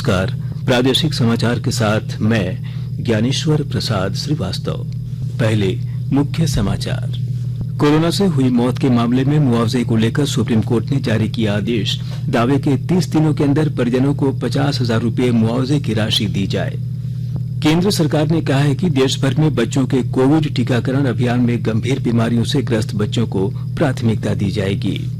नमस्कार। प्रादेशिक समाचार के साथ मैं ज्ञानेश्वर प्रसाद श्रीवास्तव। पहले मुख्य समाचार। कोरोना से हुई मौत के मामले में मुआवजे को लेकर सुप्रीम कोर्ट ने जारी किया आदेश। दावे के 30 दिनों के अंदर परिजनों को 50,000 रुपए मुआवजे की राशि दी जाए। केंद्र सरकार ने कहा है कि देश भर में बच्चों के कोविड टीकाकरण अभियान में गंभीर बीमारियों से ग्रस्त बच्चों को प्राथमिकता दी जाएगी।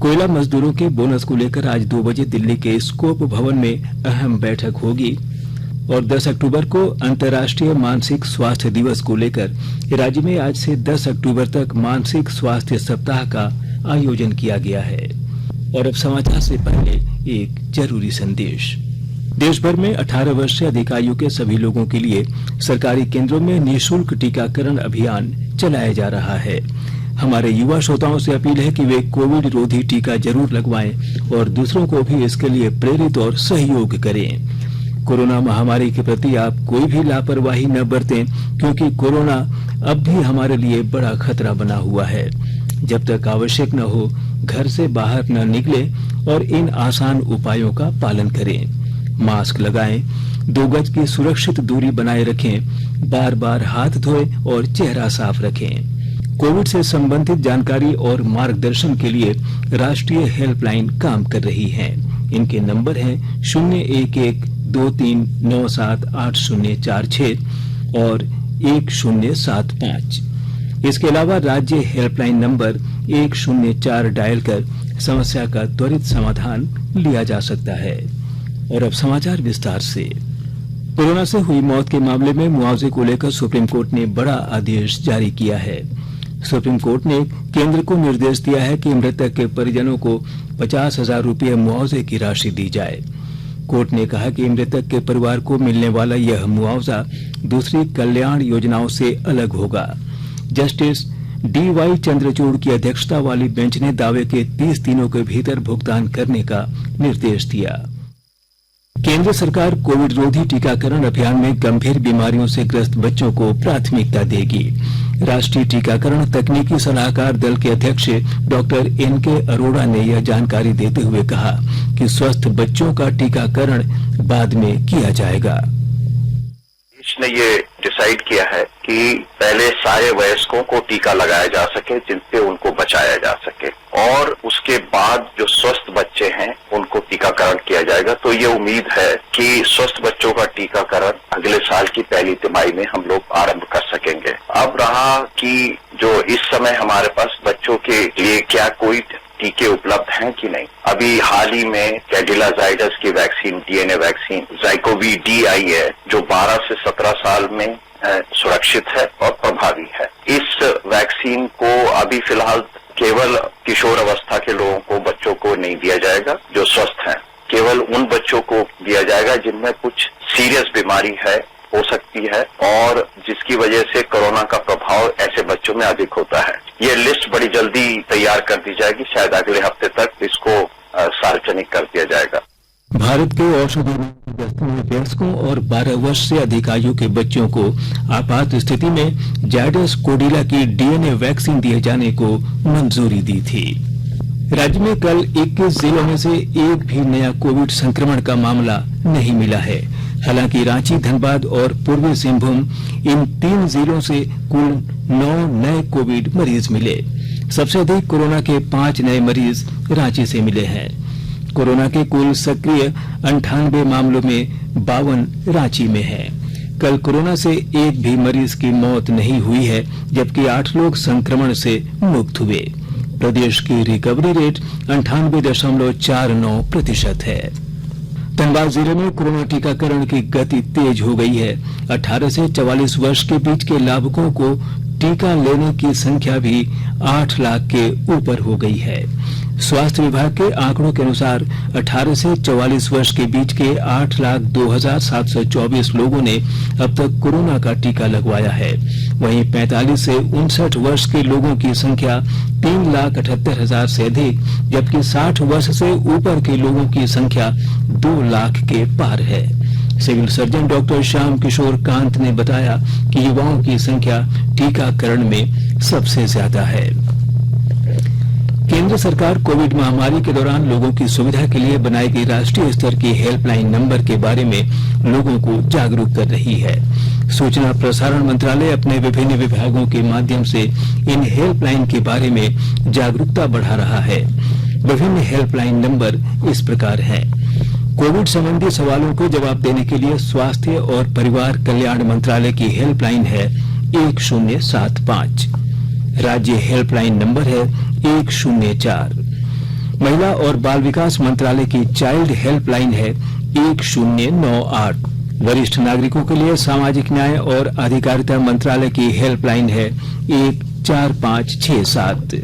कोयला मजदूरों के बोनस को लेकर आज 2 बजे दिल्ली के स्कोप भवन में अहम बैठक होगी और 10 अक्टूबर को अंतर्राष्ट्रीय मानसिक स्वास्थ्य दिवस को लेकर राज्य में आज से 10 अक्टूबर तक मानसिक स्वास्थ्य सप्ताह का आयोजन किया गया है। और अब समाचार से पहले एक जरूरी संदेश। देश भर में 18 वर्ष से अधिक आयु के सभी लोगों के लिए सरकारी केंद्रों में निःशुल्क टीकाकरण अभियान चलाया जा रहा है। हमारे युवा श्रोताओं से अपील है कि वे कोविड रोधी टीका जरूर लगवाएं और दूसरों को भी इसके लिए प्रेरित और सहयोग करें। कोरोना महामारी के प्रति आप कोई भी लापरवाही न बरतें, क्योंकि कोरोना अब भी हमारे लिए बड़ा खतरा बना हुआ है। जब तक आवश्यक न हो, घर से बाहर न निकलें और इन आसान उपायों का पालन करें। मास्क लगाएं, 2 गज की सुरक्षित दूरी बनाए रखें, बार बार हाथ धोएं और चेहरा साफ रखें। कोविड से संबंधित जानकारी और मार्गदर्शन के लिए राष्ट्रीय हेल्पलाइन काम कर रही है। इनके नंबर हैं 01123978046 और 1075। इसके अलावा राज्य हेल्पलाइन नंबर 104 डायल कर समस्या का त्वरित समाधान लिया जा सकता है। और अब समाचार विस्तार से। कोरोना से हुई मौत के मामले में मुआवजे को लेकर सुप्रीम कोर्ट ने बड़ा आदेश जारी किया है। सुप्रीम कोर्ट ने केंद्र को निर्देश दिया है कि मृतक के परिजनों को 50,000 रुपये मुआवजे की राशि दी जाए। कोर्ट ने कहा कि मृतक के परिवार को मिलने वाला यह मुआवजा दूसरी कल्याण योजनाओं से अलग होगा। जस्टिस DY चंद्रचूड़ की अध्यक्षता वाली बेंच ने दावे के 30 दिनों के भीतर भुगतान करने का निर्देश दिया। केंद्र सरकार कोविड रोधी टीकाकरण अभियान में गंभीर बीमारियों से ग्रस्त बच्चों को प्राथमिकता देगी। राष्ट्रीय टीकाकरण तकनीकी सलाहकार दल के अध्यक्ष डॉक्टर NK अरोड़ा ने यह जानकारी देते हुए कहा कि स्वस्थ बच्चों का टीकाकरण बाद में किया जाएगा। इसने ये डिसाइड किया है कि पहले सारे वयस्कों को टीका लगाया जा सके जिनसे उनको बचाया जा सके, और उसके बाद जो स्वस्थ बच्चे हैं उनको टीकाकरण किया जाएगा। तो ये उम्मीद है कि स्वस्थ बच्चों का टीकाकरण अगले साल की पहली तिमाही में हम लोग आरंभ कर सकेंगे। अब रहा कि जो इस समय हमारे पास बच्चों के लिए क्या कोई टीके उपलब्ध हैं कि नहीं। अभी हाल ही में कैडिला जाइडस की वैक्सीन, DNA वैक्सीन ज़ाइकोवी D आई है, जो 12 से 17 साल में सुरक्षित है और प्रभावी है। इस वैक्सीन को अभी फिलहाल केवल किशोर अवस्था के लोगों को, बच्चों को नहीं दिया जाएगा जो स्वस्थ हैं। केवल उन बच्चों को दिया जाएगा जिनमें कुछ सीरियस बीमारी है, हो सकती है, और जिसकी वजह से कोरोना का प्रभाव ऐसे बच्चों में अधिक होता है। ये लिस्ट बड़ी जल्दी तैयार कर दी जाएगी, शायद अगले हफ्ते तक इसको सार्वजनिक कर दिया जाएगा। भारत के औषधि में वयस्कों और 12 वर्ष से अधिक आयु के बच्चों को आपात स्थिति में जायडस कोडिला की DNA वैक्सीन दिए जाने को मंजूरी दी थी। राज्य में कल 21 जिलों में से एक भी नया कोविड संक्रमण का मामला नहीं मिला है। हालांकि रांची, धनबाद और पूर्वी सिंहभूम, इन 3 जिलों से कुल 9 नए कोविड मरीज मिले। सबसे अधिक कोरोना के 5 नए मरीज रांची से मिले हैं। कोरोना के कुल सक्रिय 98 मामलों में 52 रांची में हैं। कल कोरोना से एक भी मरीज की मौत नहीं हुई है, जबकि 8 लोग संक्रमण से मुक्त हुए। प्रदेश की रिकवरी रेट 98.49% है। धनबाद जिले में कोरोना टीकाकरण की गति तेज हो गई है। 18 से 44 वर्ष के बीच के लाभुकों को टीका लेने की संख्या भी 8 लाख के ऊपर हो गई है। स्वास्थ्य विभाग के आंकड़ों के अनुसार 18 से 44 वर्ष के बीच के 8,02,724 लोगों ने अब तक कोरोना का टीका लगवाया है। वहीं 45 से 59 वर्ष के लोगों की संख्या 3,78,000 से अधिक, जबकि 60 वर्ष से ऊपर के लोगों की संख्या 2 लाख के पार है। Civil surgeon doctor Shyam Kishore Kant ने बताया कि युवाओं की संख्या टीकाकरण में सबसे ज्यादा है। केंद्र सरकार कोविड महामारी के दौरान लोगों की सुविधा के लिए बनाई गई राष्ट्रीय स्तर की हेल्पलाइन नंबर के बारे में लोगों को जागरूक कर रही है। सूचना प्रसारण मंत्रालय अपने विभिन्न विभागों के माध्यम से इन हेल्पलाइन के बारे में जागरूकता बढ़ा रहा है। विभिन्न हेल्पलाइन नंबर इस प्रकार हैं। कोविड संबंधी सवालों को जवाब देने के लिए स्वास्थ्य और परिवार कल्याण मंत्रालय की हेल्पलाइन है 1075। राज्य हेल्पलाइन नंबर है 104। महिला और बाल विकास मंत्रालय की चाइल्ड हेल्पलाइन है 1098। वरिष्ठ नागरिकों के लिए सामाजिक न्याय और अधिकारिता मंत्रालय की हेल्पलाइन है 14567।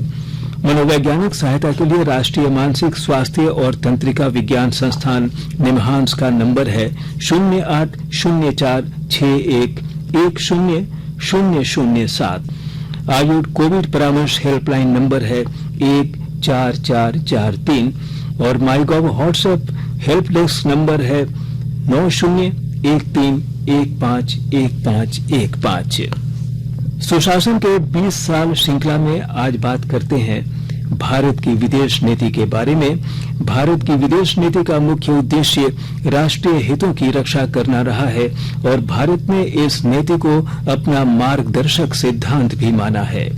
मनोवैज्ञानिक सहायता के लिए राष्ट्रीय मानसिक स्वास्थ्य और तंत्रिका विज्ञान संस्थान निमहांस का नंबर है 080461100007। आयुष कोविड परामर्श हेल्पलाइन नंबर है 14443 और MyGov WhatsApp help desk number है 9013151515। सुशासन के 20 साल श्रृंखला में आज बात करते हैं भारत की विदेश नीति के बारे में। भारत की विदेश नीति का मुख्य उद्देश्य राष्ट्रीय हितों की रक्षा करना रहा है और भारत ने इस नीति को अपना मार्गदर्शक सिद्धांत भी माना है।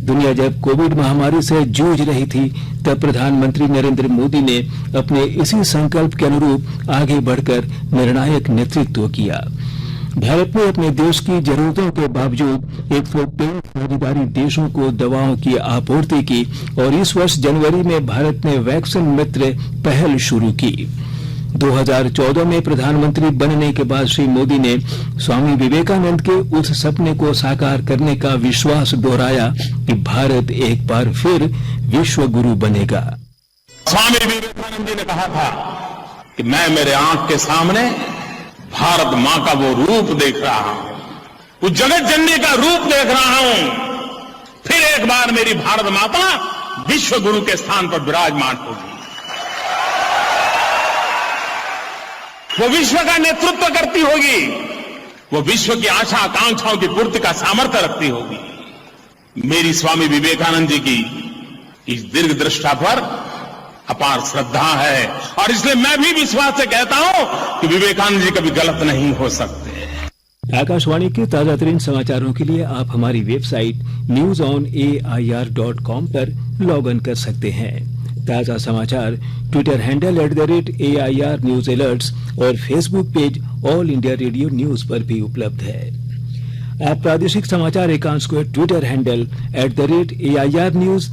दुनिया जब कोविड महामारी से जूझ रही थी, तब प्रधानमंत्री नरेंद्र मोदी ने अपने इसी संकल्प के अनुरूप आगे बढ़कर निर्णायक नेतृत्व किया। भारत ने अपने देश की जरूरतों के बावजूद 123 साझेदारी देशों को दवाओं की आपूर्ति की और इस वर्ष जनवरी में भारत ने वैक्सीन मित्र पहल शुरू की। 2014 में प्रधानमंत्री बनने के बाद श्री मोदी ने स्वामी विवेकानंद के उस सपने को साकार करने का विश्वास दोहराया कि भारत एक बार फिर विश्व गुरु बनेगा। स्वामी विवेकानंद जी ने कहा था कि मैं मेरे आंख के सामने भारत मां का वो रूप देख रहा हूं, उस जगत जननी का रूप देख रहा हूं। फिर एक बार मेरी भारत माता विश्व गुरु के स्थान पर विराजमान होगी। वो विश्व का नेतृत्व करती होगी, वो विश्व की आशा आकांक्षाओं की पूर्ति का सामर्थ्य रखती होगी। मेरी स्वामी विवेकानंद जी की इस दीर्घ दृष्टा पर अपार श्रद्धा है और इसलिए मैं भी विश्वास से कहता हूं कि विवेकानंद जी कभी गलत नहीं हो सकते। आकाशवाणी के ताजा तरीन समाचारों के लिए आप हमारी वेबसाइट newsonair.com पर लॉग इन कर सकते हैं। ताजा समाचार Twitter handle @AIR news alerts और Facebook page All India Radio news पर भी उपलब्ध है। आप प्रादेशिक समाचार एकांश को Twitter handle @AIR news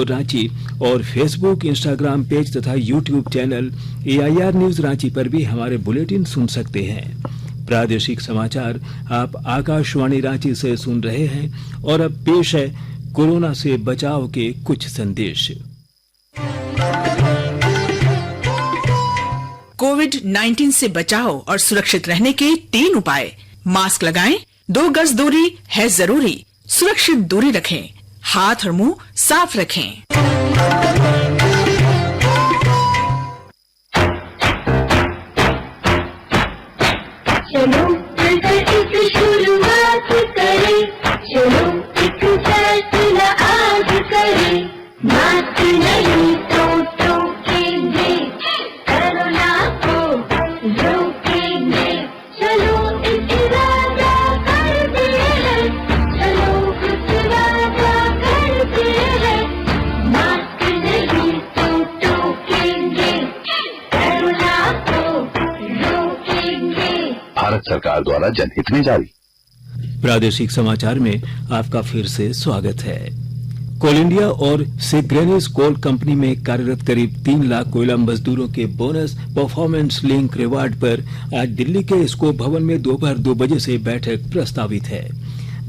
_Ranchi और फेसबुक, इंस्टाग्राम पेज तथा YouTube channel AIR news Ranchi पर भी हमारे बुलेटिन सुन सकते हैं। प्रादेशिक समाचार आप आकाशवाणी रांची से सुन रहे हैं और अब पेश है कोरोना से बचाव के कुछ संदेश। कोविड-19 से बचाव और सुरक्षित रहने के 3 उपाय। मास्क लगाएं, 2 गज दूरी है जरूरी, सुरक्षित दूरी रखें, हाथ और मुंह साफ रखें। चलो मिलकर एक शुरुआत करें, चलो एक फैसला आज करें। मास्क नहीं तो टोकेंगे, कोरोना को रोकेंगे। चलो एक इरादा करते हैं, चलो कुछ वादा करते हैं। मास्क नहीं तो टोकेंगे, कोरोना को रोकेंगे। भारत सरकार द्वारा जनहित में जारी। प्रादेशिक समाचार में आपका फिर से स्वागत है। कोल इंडिया और सिग्रेनिस कोल कंपनी में कार्यरत करीब 3 लाख कोयला मजदूरों के बोनस परफॉर्मेंस लिंक रिवार्ड पर आज दिल्ली के स्कोप भवन में दोपहर 2 बजे से बैठक प्रस्तावित है।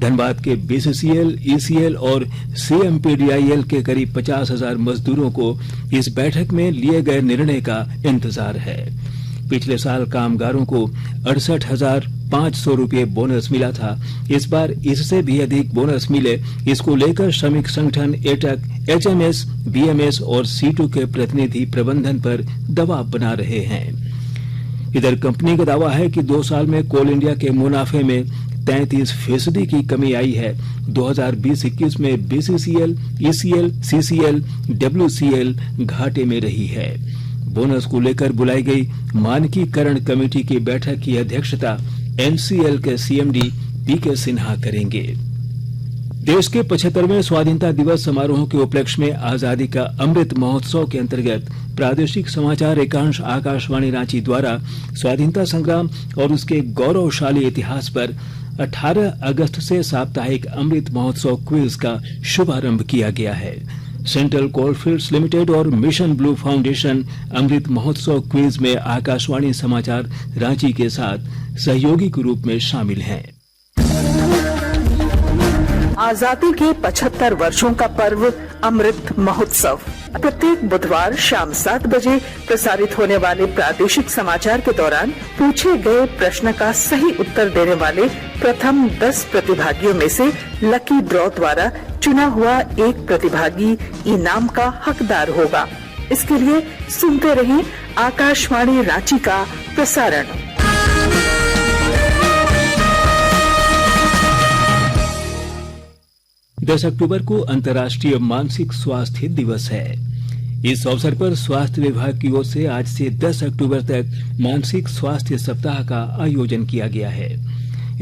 धनबाद के BCCL, ECL और CMPDIL के करीब 50,000 मजदूरों को इस बैठक में लिए गए निर्णय का इंतजार है। पिछले साल कामगारों को 68,500 रुपये बोनस मिला था। इस बार इससे भी अधिक बोनस मिले, इसको लेकर श्रमिक संगठन एटक, HMS, BMS और सीटू के प्रतिनिधि प्रबंधन पर दबाव बना रहे हैं। इधर कंपनी का दावा है कि 2 साल में कोल इंडिया के मुनाफे में 33% की कमी आई है। 2020-21 में BCCL, ECL, CCL, WCL घाटे में रही है। बोनस को लेकर बुलाई गई मानकीकरण कमेटी की बैठक की अध्यक्षता NCL के CMD PK सिन्हा करेंगे। देश के 75वें स्वाधीनता दिवस समारोह के उपलक्ष्य में आजादी का अमृत महोत्सव के अंतर्गत प्रादेशिक समाचार एकांश आकाशवाणी रांची द्वारा स्वाधीनता संग्राम और उसके गौरवशाली इतिहास पर 18 अगस्त से साप्ताहिक अमृत महोत्सव क्विज का शुभारंभ किया गया है। सेंट्रल कोलफील्ड्स लिमिटेड और mission blue foundation Amrit Mahotsav quiz में आकाशवाणी समाचार रांची के साथ सहयोगी के रूप में शामिल हैं। आजादी के 75 वर्षों का पर्व अमृत महोत्सव प्रत्येक बुधवार शाम 7 बजे प्रसारित होने वाले प्रादेशिक समाचार के दौरान पूछे गए प्रश्न का सही उत्तर देने वाले प्रथम 10 प्रतिभागियों में से लकी ड्रॉ द्वारा चुना हुआ एक प्रतिभागी इनाम का हकदार होगा। इसके लिए सुनते रहें आकाशवाणी रांची का प्रसारण। 10 अक्टूबर को अंतर्राष्ट्रीय मानसिक स्वास्थ्य दिवस है। इस अवसर पर स्वास्थ्य विभाग की ओर से आज से 10 अक्टूबर तक मानसिक स्वास्थ्य सप्ताह का आयोजन किया गया है।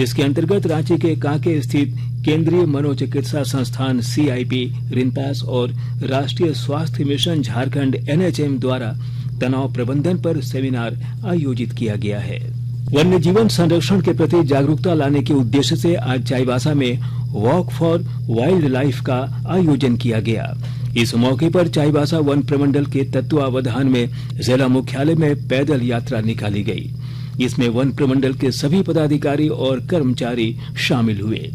इसके अंतर्गत रांची के कांके स्थित केंद्रीय मनोचिकित्सा संस्थान CIP रिनपास और राष्ट्रीय स्वास्थ्य मिशन झारखंड NHM द्वारा तनाव प्रबंधन पर सेमिनार आयोजित किया गया है। वन्य जीवन संरक्षण के प्रति जागरूकता लाने के उद्देश्य से आज चाईबासा में वॉक फॉर वाइल्ड लाइफ का आयोजन किया गया। इस मौके पर चाईबासा वन प्रमंडल के तत्वावधान में जिला मुख्यालय में पैदल यात्रा निकाली गई। इसमें वन प्रमंडल के सभी पदाधिकारी और कर्मचारी शामिल हुए।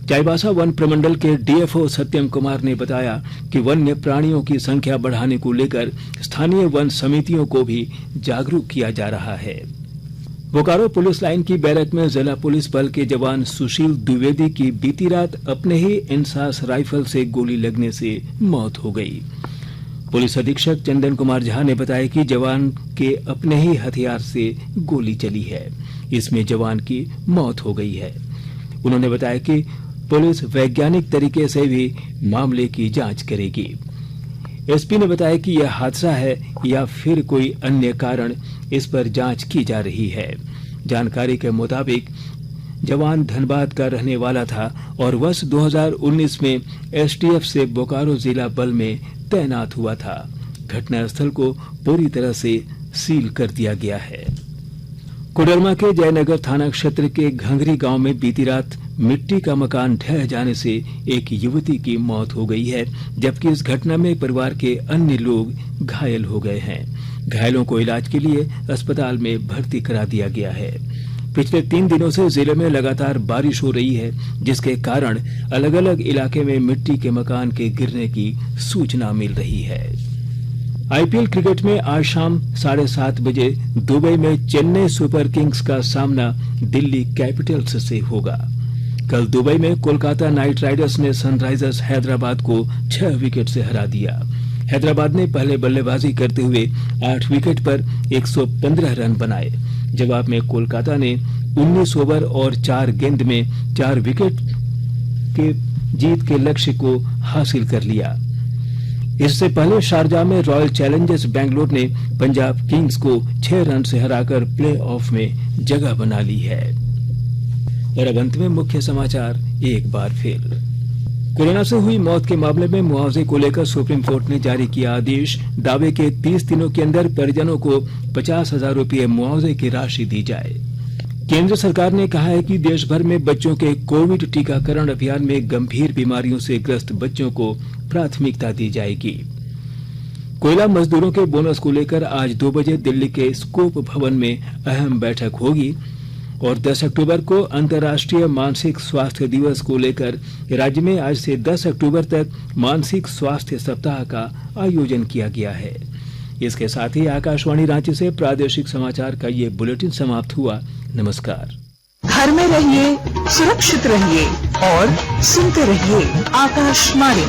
चाईबासा वन प्रमंडल के DFO सत्यम कुमार ने बताया कि वन्य प्राणियों की संख्या बढ़ाने को लेकर स्थानीय वन समितियों को भी जागरूक किया जा रहा है। बोकारो पुलिस लाइन की बैरक में जिला पुलिस बल के जवान सुशील द्विवेदी की बीती रात अपने ही इंसास राइफल से गोली लगने से मौत हो गई। पुलिस अधीक्षक चंदन कुमार झा ने बताया कि जवान के अपने ही हथियार से गोली चली है। इसमें जवान की मौत हो गई है। उन्होंने बताया कि पुलिस वैज्ञानिक तरीके से भी मामले की जांच करेगी। SP ने बताया कि यह हादसा है या फिर कोई अन्य कारण, इस पर जांच की जा रही है। जानकारी के मुताबिक जवान धनबाद का रहने वाला था और वर्ष 2019 में STF से बोकारो जिला बल में तैनात हुआ था। घटनास्थल को पूरी तरह से सील कर दिया गया है। कोडरमा के जयनगर थाना क्षेत्र के घंगरी गांव में बीती रात मिट्टी का मकान ढह जाने से एक युवती की मौत हो गई है, जबकि इस घटना में परिवार के अन्य लोग घायल हो गए हैं। घायलों को इलाज के लिए अस्पताल में भर्ती करा दिया गया है। पिछले 3 दिनों से जिले में लगातार बारिश हो रही है, जिसके कारण अलग अलग इलाके में मिट्टी के मकान के गिरने की सूचना मिल रही है। IPL क्रिकेट में आज शाम 7:30 बजे दुबई में चेन्नई सुपर किंग्स का सामना दिल्ली कैपिटल्स से होगा। कल दुबई में कोलकाता नाइट राइडर्स ने सनराइजर्स हैदराबाद को 6 विकेट से हरा दिया। हैदराबाद ने पहले बल्लेबाजी करते हुए 8 विकेट पर 115 रन बनाए। जवाब में कोलकाता ने 19 ओवर और 4 गेंद में 4 विकेट के जीत के लक्ष्य को हासिल कर लिया। इससे पहले शारजाह में रॉयल चैलेंजर्स बेंगलोर ने पंजाब किंग्स को 6 रन से हराकर प्ले ऑफ में जगह बना ली है। और अब अंत में मुख्य समाचार एक बार फिर। कोरोना से हुई मौत के मामले में मुआवजे को लेकर सुप्रीम कोर्ट ने जारी किया आदेश। दावे के 30 दिनों के अंदर परिजनों को 50,000 रुपये मुआवजे की राशि दी जाए। केंद्र सरकार ने कहा है कि देश भर में बच्चों के कोविड टीकाकरण अभियान में गंभीर बीमारियों से ग्रस्त बच्चों को प्राथमिकता दी जाएगी। कोयला मजदूरों के बोनस को लेकर आज 2 बजे दिल्ली के स्कोप भवन में अहम बैठक होगी। और 10 अक्टूबर को अंतर्राष्ट्रीय मानसिक स्वास्थ्य दिवस को लेकर राज्य में आज से 10 अक्टूबर तक मानसिक स्वास्थ्य सप्ताह का आयोजन किया गया है। इसके साथ ही आकाशवाणी रांची से प्रादेशिक समाचार का ये बुलेटिन समाप्त हुआ। नमस्कार। घर में रहिए, सुरक्षित रहिए और सुनते रहिए आकाशवाणी।